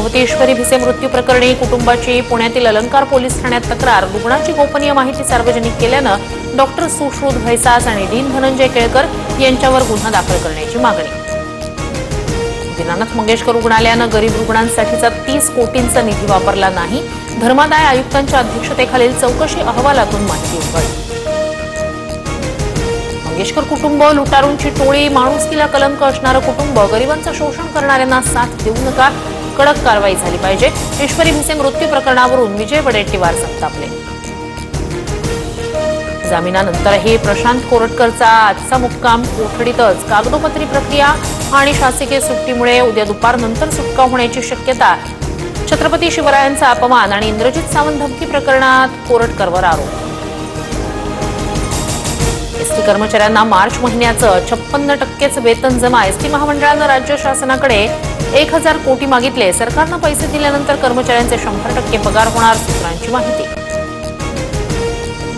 भगवती ईश्वरी भिसे मृत्यू प्रकरणी कुटुंबाची पुण्यातील अलंकार पोलीस ठाण्यात तक्रार। रुग्णाची गोपनीय माहिती सार्वजनिक केल्यानं डॉक्टर सुश्रुत भैसास आणि डीन धनंजय केळकर यांच्यावर गुन्हा दाखल करण्याची मागणी। दीनानाथ मंगेशकर रुग्णालयानं गरीब रुग्णांसाठीचा 30 कोटींचा निधी वापरला नाही। धर्मादाय आयुक्तांच्या अध्यक्षतेखालील चौकशी अहवालातून माहिती उघड। मंगेशकर कुटुंब लुटारूंची टोळी, माणुसकीला कलंक असणारं कुटुंब, गरिबांचं शोषण करणाऱ्यांना साथ देऊ नका, कडक कारवाई झाली पाहिजे। ईश्वरी भिसे मृत्यू प्रकरणावरून विजय वडेट्टीवार संतापले। जामिनानंतरही प्रशांत कोरटकरचा आजचा मुक्काम कोठडीतच। कागदोपत्री प्रक्रिया आणि शासकीय सुट्टीमुळे उद्या दुपारनंतर सुटका होण्याची शक्यता। छत्रपती शिवरायांचा अपमान आणि इंद्रजित सावंत धमकी प्रकरणात कोरटकरवर आरोप। एसटी कर्मचाऱ्यांना मार्च महिन्याचं 56% वेतन जमा। एसटी महामंडळानं राज्य शासनाकडे 1000 कोटी मागितले। सरकारनं पैसे दिल्यानंतर कर्मचाऱ्यांचे 100% पगार होणार, सूत्रांची माहिती।